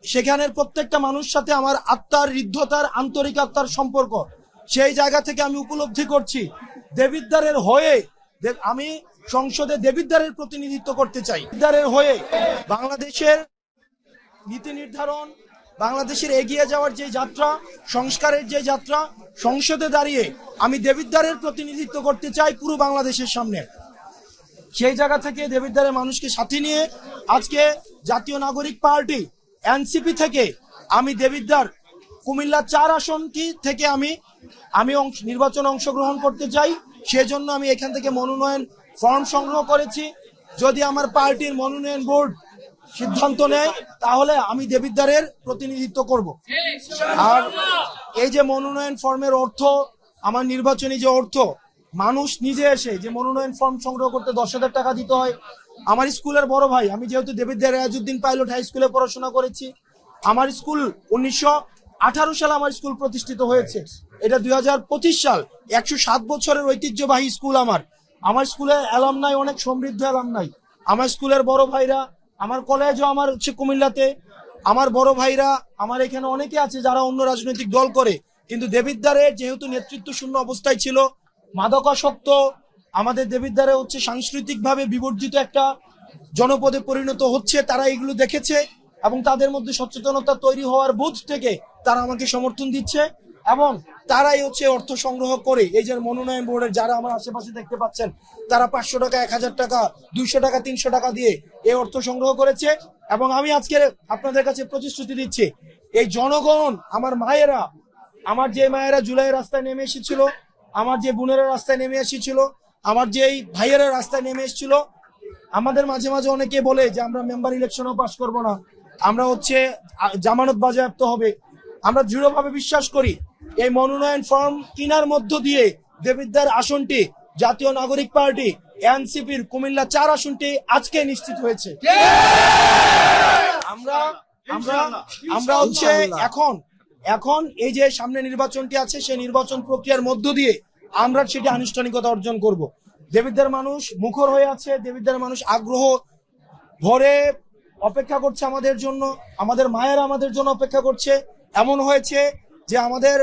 সেখানের প্রত্যেকটা মানুষ সাথে আমার আত্মার হৃদ্যতার আন্তরিক আত্মার সম্পর্ক। সেই জায়গা থেকে আমি উপলব্ধি করছি দেবিদ্বারের হয়ে আমি সংসদে দেবিদ্বারের প্রতিনিধিত্ব করতে চাই। দেবিদ্বারের হয়ে বাংলাদেশের নীতি নির্ধারণ, বাংলাদেশের এগিয়ে যাওয়ার যে যাত্রা, সংস্কারের যে যাত্রা, সংসদে দাঁড়িয়ে আমি দেবিদ্বারের প্রতিনিধিত্ব করতে চাই পুরো বাংলাদেশের সামনে। সেই জায়গা থেকে দেবিদ্বারের মানুষকে সাথে নিয়ে আজকে জাতীয় নাগরিক পার্টি এনসিপি থেকে আমি দেবিদ্বার কুমিল্লা 4 আসনটি থেকে আমি নির্বাচনে অংশগ্রহণ করতে চাই। সেজন্য আমি এখান থেকে মনোনয়ন ফর্ম সংগ্রহ করেছি। যদি আমার পার্টির মনোনয়ন বোর্ড সিদ্ধান্ত নেয় তাহলে আমি দেবিদ্বারের প্রতিনিধিত্ব করব। আর এই যে মনোনয়ন ফর্মের অর্থ, আমার নির্বাচনী যে অর্থ, মানুষ নিজে এসে যে মনোনয়ন ফর্ম সংগ্রহ করতে 10,000 টাকা দিতে হয়। আমার স্কুলের বড় ভাই, আমি যেহেতু দেবিদ্বার রেয়াজউদ্দিন পাইলট হাই স্কুলে পড়াশোনা করেছি, আমার স্কুল 1918 সালে আমার স্কুল প্রতিষ্ঠিত হয়েছে। এটা 2025 সাল, 107 বছরের ঐতিহ্যবাহী স্কুল। আমার স্কুলে অ্যালামনাই অনেক সমৃদ্ধ অ্যালামনাই। আমার স্কুলের বড় ভাইরা, আমার কলেজও আমার কুমিল্লাতে, আমার বড় ভাইরা আমার এখানে অনেকে আছে যারা অন্য রাজনৈতিক দল করে, কিন্তু দেবিদ্বারে যেহেতু নেতৃত্ব শূন্য অবস্থায় ছিল, মাদকাসক্ত, আমাদের দেবিদ্বারে সাংস্কৃতিক ভাবে বিবর্জিত একটা জনপদে পরিণত হচ্ছে। তারা এগুলো দেখেছে এবং তাদের মধ্যে সচেতনতা তৈরি হওয়ার বোধ থেকে তারা আমাকে সমর্থন দিচ্ছে এবং তারাই অর্থ সংগ্রহ করে এই যে মনোনয়ন বোর্ডের যারা আমার আশেপাশে দেখতে পাচ্ছেন, তারা 500 টাকা, 1000 টাকা, 200 টাকা, 300 টাকা দিয়ে এই অর্থ সংগ্রহ করেছে। এবং আমি আজকে আপনাদের কাছে প্রতিশ্রুতি দিচ্ছি, এই জনগণ, আমার মায়েরা, আমার যে মায়েরা জুলাই রাস্তায় নেমে এসেছিল, আমার যে বোনেরা রাস্তায় নেমে এসেছিল, আমার যে ভাইয়েরা রাস্তায় নেমে এসেছিল, আমাদের মাঝে মাঝে অনেকে বলে যে আমরা মেম্বার ইলেকশনও পাস করব না, আমরা জামানত বাজেয়াপ্ত হবে। আমরা দৃঢ়ভাবে বিশ্বাস করি এই মনোনয়ন ফর্ম কিনার মধ্য দিয়ে দেবিদ্বার আসনটি জাতীয় নাগরিক পার্টি এনসিপির কুমিল্লা 4 আসনটি আজকে নিশ্চিত হয়েছে। আমরা এখন এই যে সামনে নির্বাচনটি আছে, সেই নির্বাচন প্রক্রিয়ার মধ্য দিয়ে আমরা সেটি আনুষ্ঠানিকতা অর্জন করব। দেবিদ্বার মানুষ মুখর হয়ে আছে, দেবিদ্বার মানুষ আগ্রহ ভরে অপেক্ষা করছে আমাদের জন্য, আমাদের মায়েরা আমাদের জন্য অপেক্ষা করছে। এমন হয়েছে যে আমাদের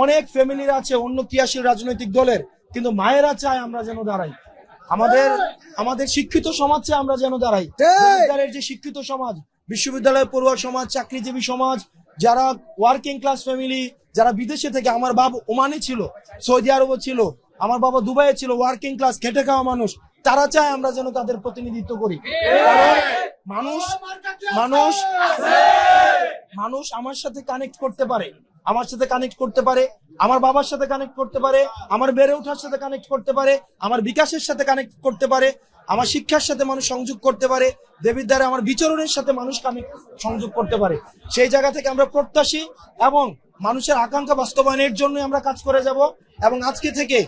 অনেক ফ্যামিলির আছে অন্য ক্রিয়াশীল রাজনৈতিক দলের, কিন্তু মায়েরা চায় আমরা যেন দাঁড়াই, আমাদের শিক্ষিত সমাজ চায় আমরা যেন দাঁড়াই। দেবিদ্বারের যে শিক্ষিত সমাজ, বিশ্ববিদ্যালয় পড়ুয়া সমাজ, চাকরিজীবী সমাজ, যারা ওয়ার্কিং ক্লাস ফ্যামিলি, যারা বিদেশে থেকে, আমার বাবা ওমানে ছিল, সৌদি আরবে ছিল, আমার বাবা দুবাইয়ে ছিল, ওয়ার্কিং ক্লাস খেটে খাওয়া মানুষ, তারা চায় আমরা যেন তাদের প্রতিনিধিত্ব করি। মানুষ আমার সাথে কানেক্ট করতে পারে, আমার বাবার সাথে কানেক্ট করতে পারে, আমার বেড়ে ওঠার সাথে কানেক্ট করতে পারে, আমার বিকাশের সাথে কানেক্ট করতে পারে, আমার শিক্ষার সাথে মানুষ সংযোগ করতে পারে, দেবিদ্বারে আমার বিচরণের সাথে মানুষ সংযোগ করতে পারে। সেই জায়গা থেকে আমরা প্রত্যাশী এবং মানুষের আকাঙ্ক্ষা বাস্তবায়নের জন্য আমরা কাজ করে যাব। এবং আজকে থেকে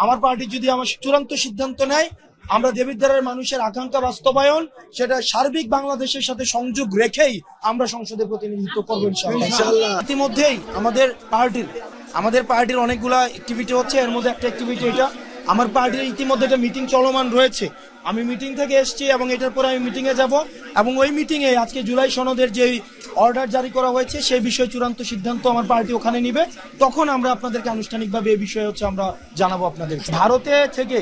আমার পার্টি যদি আমার চূড়ান্ত সিদ্ধান্ত নেয়, আমরা দেবিদ্বারের মানুষের আকাঙ্ক্ষা বাস্তবায়ন, সেটা সার্বিক বাংলাদেশের সাথে সংযোগ রেখেই আমরা সংসদে প্রতিনিধিত্ব করবো ইনশাআল্লাহ। ইতিমধ্যেই আমাদের পার্টির অনেকগুলা অ্যাক্টিভিটি হচ্ছে, এর মধ্যে একটা অ্যাক্টিভিটি এটা। আমার পার্টির ইতিমধ্যে একটা মিটিং চলমান রয়েছে, আমি মিটিং থেকে এসেছি এবং এটার পরে আমি মিটিং এ যাব এবং ওই মিটিং এ আজকে জুলাই সনদের যে অর্ডার জারি করা হয়েছে সেই বিষয়ে চূড়ান্ত সিদ্ধান্ত আমার পার্টি ওখানে নিবে। তখন আমরা আপনাদেরকে আনুষ্ঠানিকভাবে এই বিষয়ে আমরা জানাবো আপনাদের। ভারতে থেকে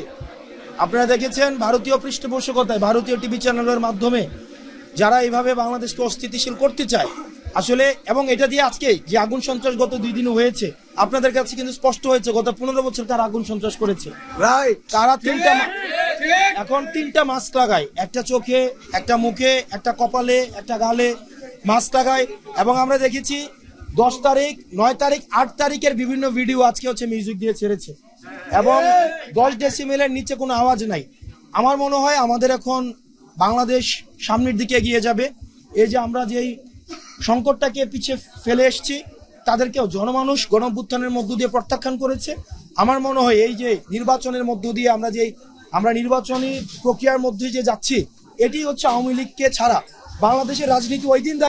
আপনারা দেখেছেন ভারতীয় পৃষ্ঠপোষকতায়, ভারতীয় টিভি চ্যানেলের মাধ্যমে যারা এইভাবে বাংলাদেশকে অস্থিতিশীল করতে চায় আসলে, এবং এটা দিয়ে আজকে যে আগুন সন্ত্রাস গত 2 দিন হয়েছে, আপনাদের কাছে কিন্তু স্পষ্ট হয়েছে গত 15 বছর তারা আগুন সন্ত্রাস করেছে। তারা এখন 3টা মাস্ক লাগায়, একটা চোখে, একটা মুখে, একটা কপালে, একটা গালে মাস্ক লাগায়। এবং আমরা দেখেছি 10 তারিখ, 9 তারিখ, 8 তারিখের বিভিন্ন ভিডিও আজকে মিউজিক দিয়ে ছেড়েছে এবং 10 ডেসিমেলের নিচে কোনো আওয়াজ নাই। আমার মনে হয় আমাদের এখন বাংলাদেশ সামনের দিকে এগিয়ে যাবে। এই যে আমরা যেই সংকটটাকে পিছিয়ে ফেলে এসেছি, তাদেরকেও জনমানুষ গণঅভ্যুত্থানের মধ্য দিয়ে প্রত্যাখ্যান করেছে। আমার মনে হয় এই যে নির্বাচনের মধ্য দিয়ে আমরা নির্বাচনী প্রক্রিয়ার মধ্যে যে যাচ্ছি, এটি আওয়ামী লীগকে ছাড়া বাংলাদেশের রাজনীতি ওই দিন